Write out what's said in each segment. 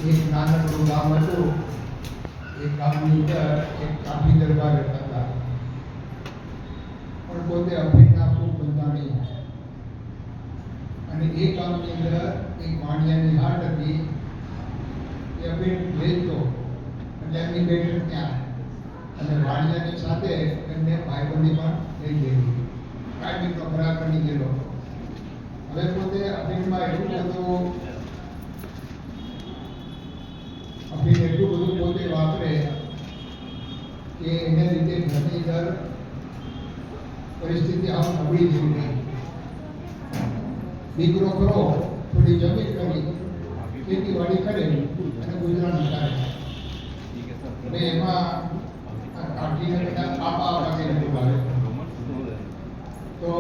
એક નાનકડું ગામ હતું. એ ગામની અંદર એક કાફી દરબાર રહેતા હતા, પણ પોતે અફીણના ખૂબ બંધાણી. અને એ ગામની અંદર એક વાણિયાની હાટ હતી. એ અફીણ વેચતો એટલે એમની બેઠક ત્યાં, અને વાણિયાની સાથે એમને ભાઈબંધી પણ થઈ ગઈ. કાયમી તો ખરા કરી ગયેલો. હવે પોતે અફીણમાં એટલું બધું પોતે વાપરે કે એને લીધે ઘરની અંદર પરિસ્થિતિ આમ નબળી જેવી નહીં. દીકરો ખરો થોડી જમીન કરી ખેતીવાડી કરે અને ગુજરાન કરે. હવે એમાં કાઢીને બધા આપા નથી ભાવે. તો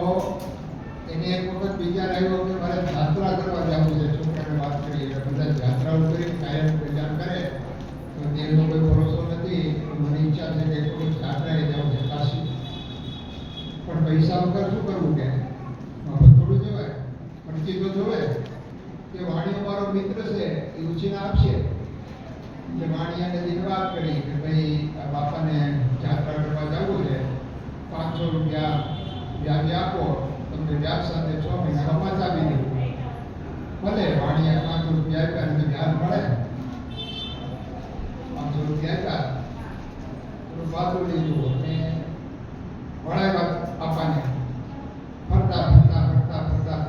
એને એક વખત વિચાર આવ્યો કે મારે યાત્રા કરવા જવું છે. છોકરાને વાત કરી એટલે બધા યાત્રાઓ કરી કાયમ વિચાર કરે તો તેનો કોઈ ભરોસો નથી. મને ઈચ્છા છે કે કોઈ યાત્રાએ જવું છે કાશી, પણ પૈસા વગર શું કરવું કે મફત થોડું જવાય. પણ ચીજો જોવે કે વાણીઓ મારો મિત્ર છે, એ ઉછીને આપશે. એટલે વાણિયાને દિન વાત કરી કે ભાઈ આ બાપાને યાત્રા કરવા જવું છે, 500 રૂપિયા વ્યાજ આપો, તમને વ્યાજ સાથે 6 મહિનામાં પાછા આપી દઉં. ભલે વાણિયા 500 રૂપિયા આપ્યા અને વ્યાજ મળે. 500 રૂપિયા આપ્યા વાતો લીધું અને વળાવ્યા આપવાને. ફરતા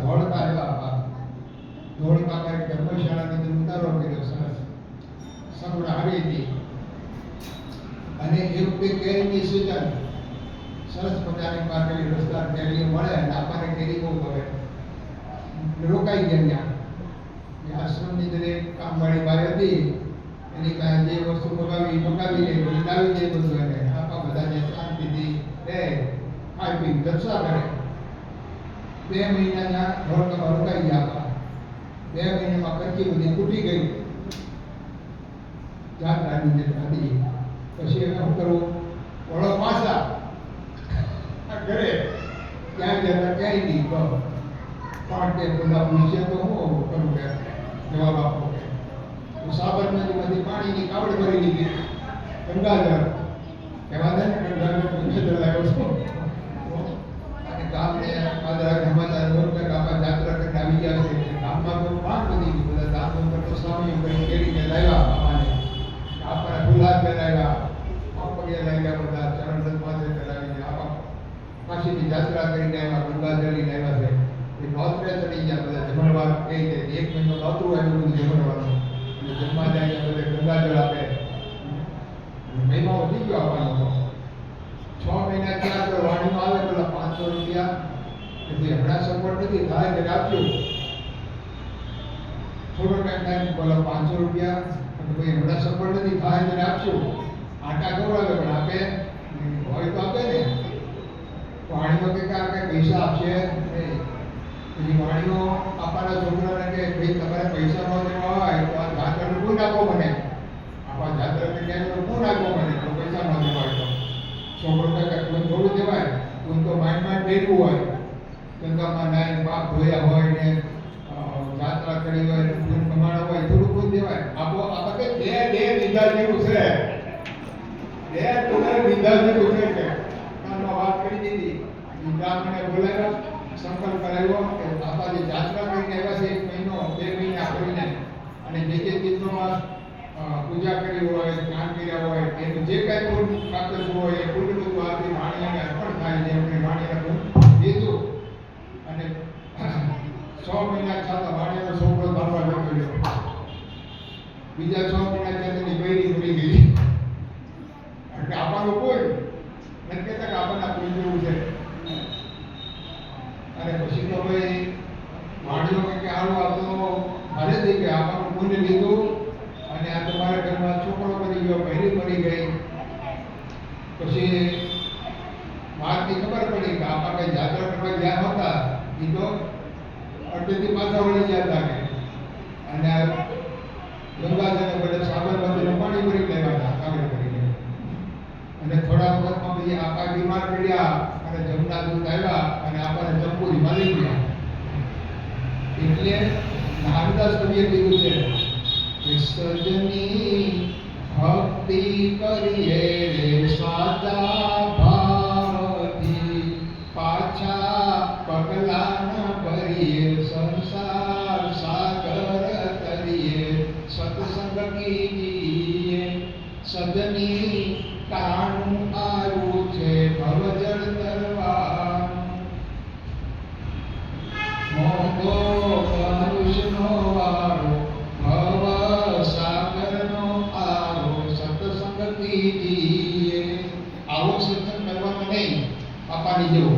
ધોળકા આવ્યા આપા. ધોળકા પર ધર્મશાળાની અંદર ઉતારો કર્યો. સરસ સગવડ આવી હતી. અને એ વખતે કેરીની સિઝન, સરસ મજાની પાકેલી રસદાર કેરીઓ મળે અને આપણને કેરી બહુ ગમે. રોકાઈ ગયા ત્યાં. આશ્રમની અંદર એક કામવાળી બાઈ હતી. એની પાસે જે વસ્તુ મગાવી લે, બધું લાવી દે બધું. એને આપા બધાને શાંતિથી રહે, ખાઈ પી જલસા કરે. 2 મહિનાના ધોળકામાં રોકાઈ ગયા આપા. 2 મહિનામાં કચ્છી બધી તૂટી ગઈ. યાત્રાની અંદર હતી. પછી એને શું કરવું? વળો પાછા ઘરે. ત્યાં જતા ક્યાંય નહીં પણ તે બધા પૂછે તો હું કરું કે જવાબ આપો કે સાબરમતીમાંથી પાણીની કાવડ ભરી લીધી. ગંગાજળ કહેવા દે ને, ગંગાજળ લાવ્યો છું. અને ગામને પાદરા સમાચાર રોજ આપણા યાત્રા કરીને આવી ગયા છે. ગામમાં તો માંગ વધી ગઈ. બધા દાન કરતો સ્વામીઓ કરી કેળીને લાવ્યા બાપાને. આપણા ગુલાબ પહેરાવ્યા, પગડિયા લાવ્યા, બધા ચરણ દત્તમાત્રે કરાવીને આપા કાશીની યાત્રા કરીને આવ્યા. ગંગાજળ આવ્યા છે. એ નોતરે ચડી ગયા. બધા જમણવાર કહી દે 1 મહિનો નહોતું આવ્યું બધું જમણવાનું. અને જમવા જાય બધે ગંગાજળ આપે. મહિમા વધી ગયો આપવાનો. 6 મહિના ત્યાં તો વાણીમાં આવે પેલા 500 રૂપિયા. એટલે હમણાં સગવડ નથી થાય એટલે આપ્યું. થોડો ટાઈમ થાય બોલો 500 રૂપિયા. ભાઈ હમણાં સગવડ નથી થાય એટલે આપશું. આટા ખવડાવે પણ આપે હોય તો આપે ને. વાણીઓ કે પૈસા આપશે નહીં. પછી વાણીઓ આપવાના છોકરાને કે ભાઈ તમારે પૈસા ન દેવા હોય તો આ જાત્રાનું પૂન આપો મને. આપણા જાત્રા કરીને પૂન આપો મને તો પૈસા ન દેવા હોય તો. છોકરો કે થોડું દેવાય. પૂન તો માંડ ભેગું હોય. ગંગામાં નાય બાપ ધોયા હોય ને યાત્રા કરી હોય ને પૂન કમાણા હોય થોડું પૂન દેવાય. આપો આપા કે બે દીધા જેવું છે. 2 ટુકડા દીધા જેવું છે કે વાત કરી દીધી. બ્રાહ્મણે બોલાવ્યા, સંકલ્પ કરાવ્યો કે બાપા જે યાત્રા કરીને આવ્યા છે 1 મહિનો 2 મહિના કરીને, અને જે ચિત્રોમાં પૂજા કરી હોય, સ્નાન કર્યા હોય, એનું જે કાંઈ પૂર્ણ પ્રાપ્ત હોય એ પૂર્ણ બધું આપી વાણિયાને અર્પણ થાય છે. એમને વાણિયાને પૂર્ણ દીધું. અને 6 મહિના છતાં વાણિયાનો છોકરો બાપા લખ્યો. બીજા 6 મહિના ત્યાં તેની બૈરી મળી ગઈ. એટલે આપવાનું કોઈ નથી કહેતા કે આપણને પૂન જેવું છે. અને પછી તો ભાઈ વાણીઓ કે આવું આ તો મારે થઈ ગયા. આપવાનું પુણ્ય લીધું અને આ તમારા ઘરમાં છોકરો મરી ગયો, બહેરી મરી ગઈ. પછી વાતની ખબર પડી કે આપણા કઈ જાત્રા કરવા ગયા હતા એ તો અડધેથી પાછા વળી ગયા હતા કે. અને ગંગાજળને બધા સાબરમતીનું પાણી ભરી લેવા હતા કાગળ કરીને. અને થોડા વખતમાં પછી આપા બીમાર પડ્યા અને જમના દૂધ આવ્યા અને આપણને જમપુરીમાં લઈ ગયા. એટલે નારદાસ કવિએ કીધું છે કે સજની ભક્તિ કરીએ રે સાચા ભાવથી, પાછા પગલા ન ભરીએ સંસાર સાગર તરીએ, સત્સંગ કીજીએ સજની તાણું આવ્યું છે ભવજળ તરવાનું, મોગો મનુષ્યનો વારો ભવ સાગરનો આરો, સત્સંગ કીજીએ. આવો સત્સંગ કરવાનો નહીં પાપાની જેવો.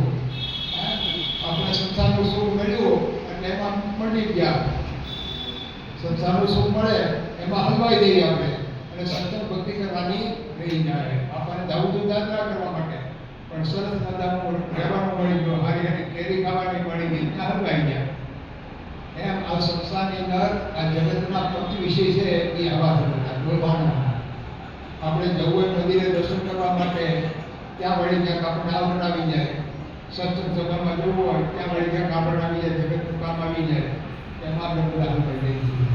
આપણે સંસારનું સુખ મળ્યું એટલે એમાં મંડી ગયા, સંસારનું સુખ મળે એમાં હલવાઈ દઈએ આપણે, અને સત્સંગ ભક્તિ કરવાની રહી જાય. આપણને જવું તો યાત્રા કરવા માટે, પણ સરસ મજાનું રહેવાનું મળી ગયું, હારી હારી કેરી ખાવાની મળી ગઈ, ત્યાં હલવાઈ ગયા. એમ આ સંસારની અંદર આ જગતના પંચ વિષય છે એ આવા જ બધા બોલવાના. આપણે જવું હોય મંદિરે દર્શન કરવા માટે, ત્યાં વળી ક્યાંક આપણે આવરણ આવી જાય, સત્સંગ સભામાં જવું હોય ત્યાં વળી ક્યાંક આવરણ આવી જાય, જગતનું કામ આવી જાય, એમાં આપણે બધા હલવાઈ જઈએ છીએ.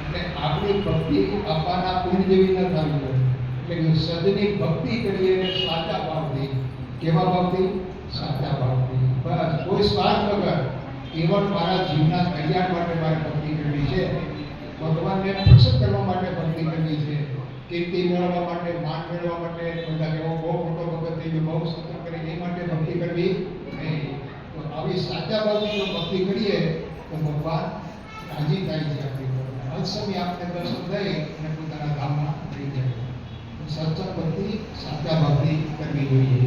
એટલે આપણી ભક્તિ આપવાના પુણ્ય જેવી ન થવી જોઈએ. એટલે કે સદની ભક્તિ કરીએ સાચા ભાવથી. કેવા ભાવથી? સાચા ભાવથી. બસ કોઈ સ્વાર્થ વગર, કેવળ મારા જીવના કલ્યાણ માટે મારે ભક્તિ કરવી છે, ભગવાનને પ્રસન્ન કરવા માટે ભક્તિ કરવી છે, કીર્તિ મેળવવા માટે, માન મેળવવા માટે, બધા કેવો બહુ મોટો ભગત થઈ ગયો, બહુ સત્સંગ કરે એ માટે ભક્તિ કરવી નહીં. તો આવી સાચા ભાવથી જો ભક્તિ કરીએ તો ભગવાન રાજી થાય છે આપણી પર. હર સમય આપણે દર્શન દઈ અને પોતાના ધામમાં લઈ જાય. સત્સંગ ભક્તિ સાચા ભાવથી કરવી જોઈએ.